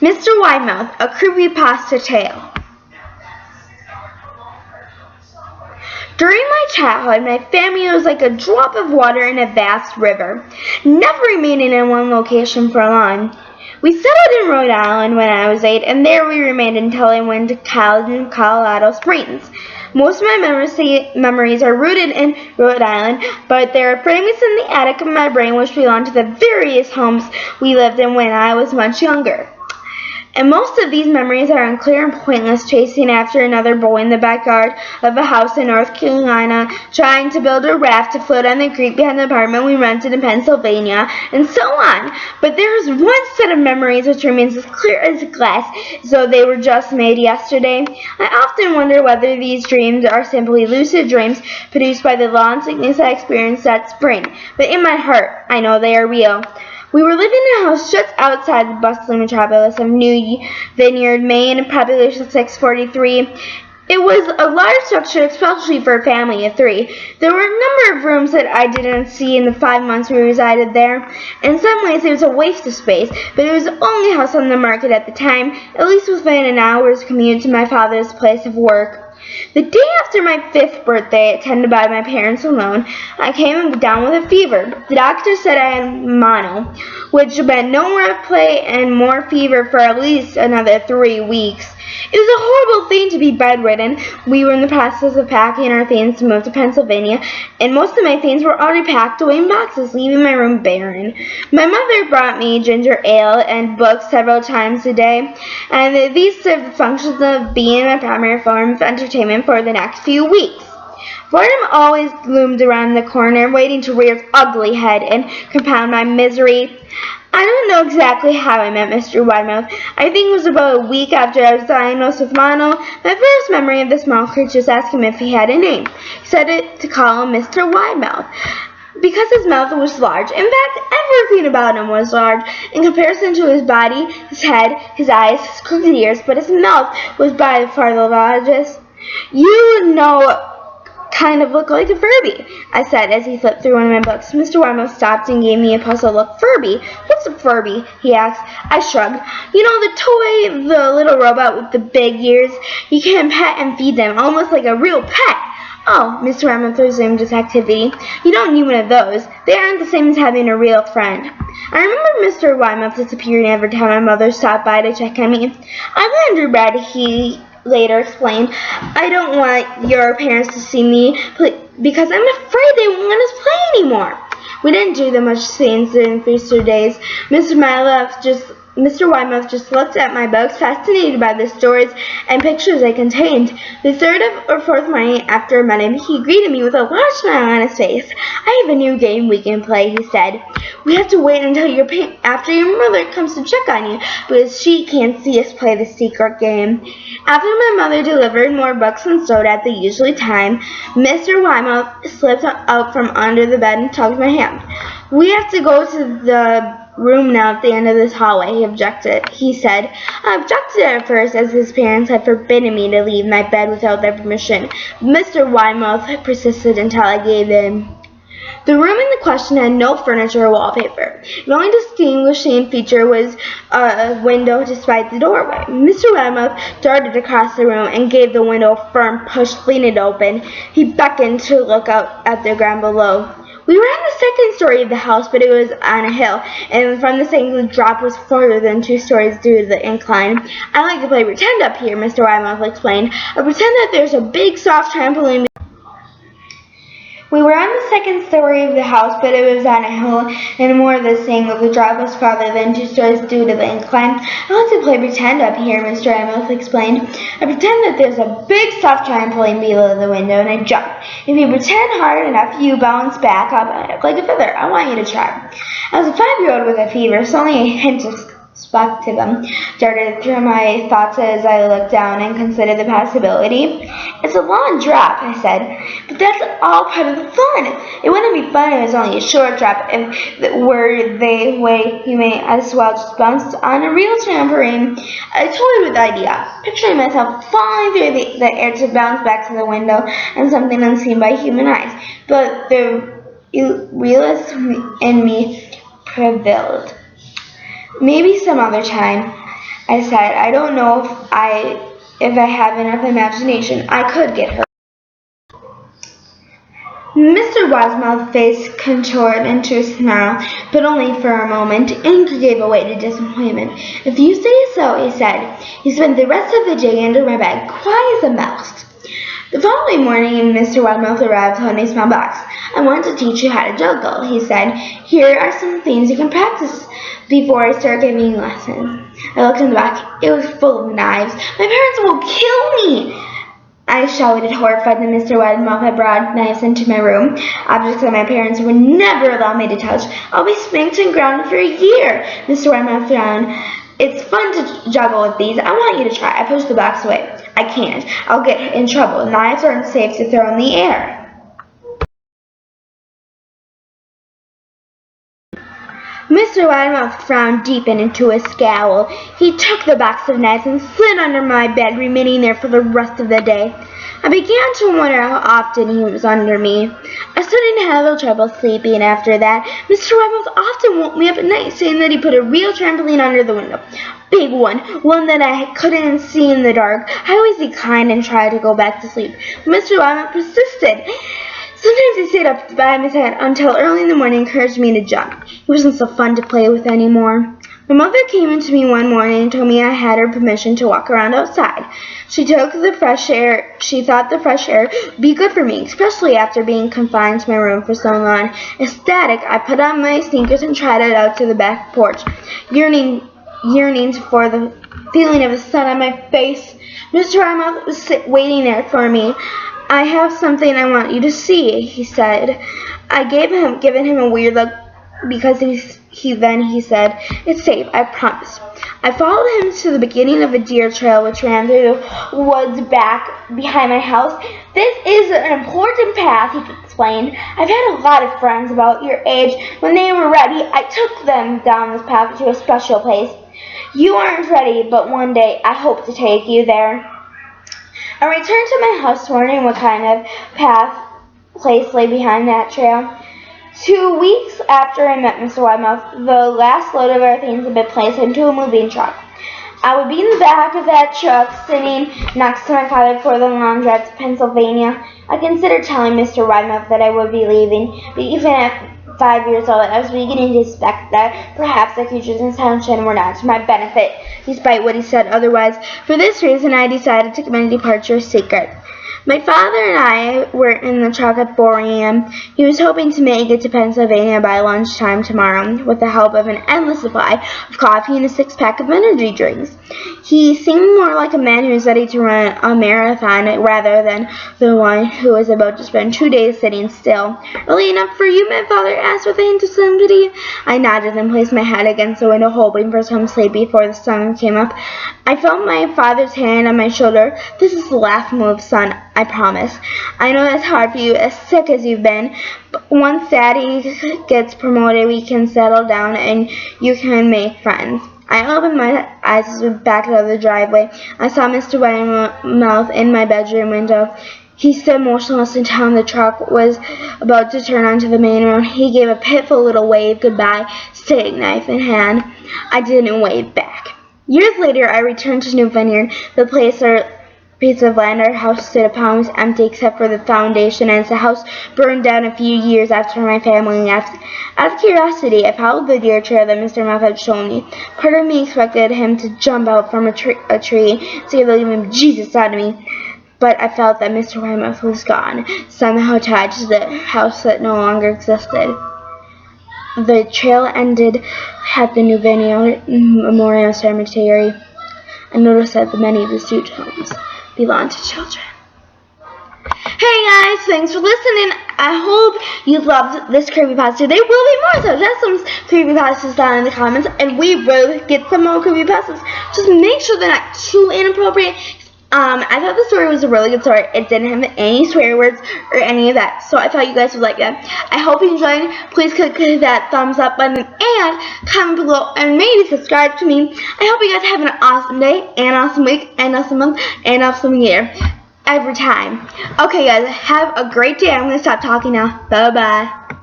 Mr. Widemouth, a Creepypasta tale. During my childhood, my family was like a drop of water in a vast river, never remaining in one location for long. We settled in Rhode Island when I was 8, and there we remained until I went to college in Colorado Springs. Most of my memories are rooted in Rhode Island, but there are fragments in the attic of my brain which belong to the various homes we lived in when I was much younger. And most of these memories are unclear and pointless, chasing after another boy in the backyard of a house in North Carolina, trying to build a raft to float on the creek behind the apartment we rented in Pennsylvania, and so on. But there is one set of memories which remains as clear as glass, as though they were just made yesterday. I often wonder whether these dreams are simply lucid dreams produced by the long sickness I experienced that spring. But in my heart, I know they are real. We were living in a house just outside the bustling metropolis of New Vineyard, Maine, population 643. It was a large structure, especially for a family of 3. There were a number of rooms that I didn't see in the 5 months we resided there. In some ways, it was a waste of space, but it was the only house on the market at the time, at least within an hour's commute to my father's place of work. The day after my 5th birthday, attended by my parents alone, I came down with a fever. The doctor said I had mono, which meant no more play and more fever for at least another 3 weeks. It was a horrible thing to be bedridden. We were in the process of packing our things to move to Pennsylvania, and most of my things were already packed away in boxes, leaving my room barren. My mother brought me ginger ale and books several times a day, and these served the functions of being my primary form of entertainment for the next few weeks. Boredom always loomed around the corner, waiting to rear its ugly head and compound my misery. I don't know exactly how I met Mr. Widemouth. I think it was about a week after I was diagnosed with mono. My first memory of the small creature was asking him if he had a name. He said to call him Mr. Widemouth, because his mouth was large. In fact, everything about him was large in comparison to his body, his head, his eyes, his crooked ears, but his mouth was by far the largest. You know, kind of look like a Furby, I said as he flipped through one of my books. Mr. Widemouth stopped and gave me a puzzled look. Furby? What's a Furby? He asked. I shrugged. You know, the toy, the little robot with the big ears. You can pet and feed them, almost like a real pet. Oh, Mr. Widemouth resumed his activity. You don't need one of those. They aren't the same as having a real friend. I remember Mr. Widemouth disappearing every time my mother stopped by to check on me. I'm underbred, he later explained. I don't want your parents to see me because I'm afraid they won't let us play anymore. We didn't do that much things during Easter days. Mr. Widemouth just looked at my books, fascinated by the stories and pictures they contained. The 3rd or 4th morning after I met him, he greeted me with a large smile on his face. I have a new game we can play, he said. We have to wait until after your mother comes to check on you, because she can't see us play the secret game. After my mother delivered more books and soda at the usual time, Mr. Widemouth slipped out from under the bed and tugged my hand. We have to go to the room now at the end of this hallway, he said. I objected at first, as his parents had forbidden me to leave my bed without their permission. Mr. Widemouth persisted until I gave in. The room in question had no furniture or wallpaper. The only distinguishing feature was a window despite the doorway. Mr. Widemouth darted across the room and gave the window a firm push, flinging it open. He beckoned to look out at the ground below. We were on the 2nd story of the house, but it was on a hill, and from this angle the drop was farther than 2 stories due to the incline. I like to play pretend up here, Mr. Widemouth explained. I pretend that there's a big soft trampoline. We were on the 2nd story of the house, but it was on a hill, and more of this angle the drop was farther than 2 stories due to the incline. I like to play pretend up here, Mr. Widemouth explained. I pretend that there's a big soft trampoline below the window, and I jump. If you pretend hard enough, you bounce back up like a feather. I want you to try. As a 5-year-old with a fever, so only a hint of skepticism darted through my thoughts as I looked down and considered the possibility. It's a long drop, I said, but that's all part of the fun. It wouldn't be fun if it was only a short drop. If were the way you may as well just bounce on a real trampoline. I toyed with the idea, picturing myself falling through the air to bounce back to the window and something unseen by human eyes. But the realist in me prevailed. Maybe some other time. I said. I don't know if I have enough imagination. I could get her. Mr. Widemouth's face contorted into a smile, but only for a moment. Anger gave way to disappointment. If you say so, he said. He spent the rest of the day under my bed, quiet as a mouse. The following morning, Mr. Widemouth arrived holding a small box. I want to teach you how to juggle, he said. Here are some things you can practice before I start giving you lessons. I looked in the box. It was full of knives. My parents will kill me! I shouted, horrified that Mr. Widemouth had brought knives into my room, objects that my parents would never allow me to touch. I'll be spanked and grounded for a year. Mr. Widemouth frowned. It's fun to juggle with these. I want you to try. I pushed the box away. I can't. I'll get in trouble. Knives aren't safe to throw in the air. Mr. Widemouth frowned deep into a scowl. He took the box of knives and slid under my bed, remaining there for the rest of the day. I began to wonder how often he was under me. I started to have a little trouble sleeping after that. Mr. Widemouth often woke me up at night, saying that he put a real trampoline under the window. Big one that I couldn't see in the dark. I always declined and tried to go back to sleep. But Mr. Widemouth persisted. Sometimes he stayed up by my side until early in the morning and encouraged me to jump. He wasn't so fun to play with anymore. My mother came into me one morning and told me I had her permission to walk around outside. She thought the fresh air would be good for me, especially after being confined to my room for so long. Ecstatic, I put on my sneakers and trotted out to the back porch, yearning for the feeling of the sun on my face. Mr. Widemouth was waiting there for me. I have something I want you to see, he said. I given him a weird look because he said, it's safe, I promise. I followed him to the beginning of a deer trail which ran through the woods behind my house. This is an important path, he explained. I've had a lot of friends about your age. When they were ready, I took them down this path to a special place. You aren't ready, but one day I hope to take you there. I returned to my house wondering what kind of place lay behind that trail. 2 weeks after I met Mr. Widemouth, the last load of our things had been placed into a moving truck. I would be in the back of that truck, sitting next to my father for the long drive to Pennsylvania. I considered telling Mr. Widemouth that I would be leaving, but even at 5 years old, I was beginning to suspect that perhaps the future's intentions were not to my benefit, despite what he said otherwise. For this reason, I decided to keep my departure a secret. My father and I were in the truck at 4 a.m. He was hoping to make it to Pennsylvania by lunchtime tomorrow with the help of an endless supply of coffee and a 6-pack of energy drinks. He seemed more like a man who was ready to run a marathon rather than the one who was about to spend 2 days sitting still. Early enough for you, my father asked with a hint of sympathy. I nodded and placed my head against the window, hoping for some sleep before the sun came up. I felt my father's hand on my shoulder. This is the last move, son, I promise. I know that's hard for you, as sick as you've been, but once Daddy gets promoted, we can settle down and you can make friends. I opened my eyes as we backed out of the driveway. I saw Mr. Widemouth in my bedroom window. He stood motionless until the truck was about to turn onto the main road. He gave a pitiful little wave goodbye, steak knife in hand. I didn't wave back. Years later, I returned to New Vineyard, the piece of land our house stood upon was empty except for the foundation, and the house burned down a few years after my family left. Out of curiosity, I followed the deer trail that Mr. Mouth had shown me. Part of me expected him to jump out from a tree, scare the living Jesus out of me, but I felt that Mr. Widemouth was gone, somehow tied to the house that no longer existed. The trail ended at the New Vineyard Memorial Cemetery. I noticed that many of the tombstones belong to children. Hey guys, thanks for listening. I hope you loved this creepypasta. There will be more, so just some creepypastas down in the comments, and we will get some more creepypastas. Just make sure they're not too inappropriate. I thought the story was a really good story. It didn't have any swear words or any of that, so I thought you guys would like it. I hope you enjoyed. Please click that thumbs up button and comment below and maybe subscribe to me. I hope you guys have an awesome day, an awesome week, an awesome month, and an awesome year. Every time. Okay guys, have a great day. I'm going to stop talking now. Bye-bye.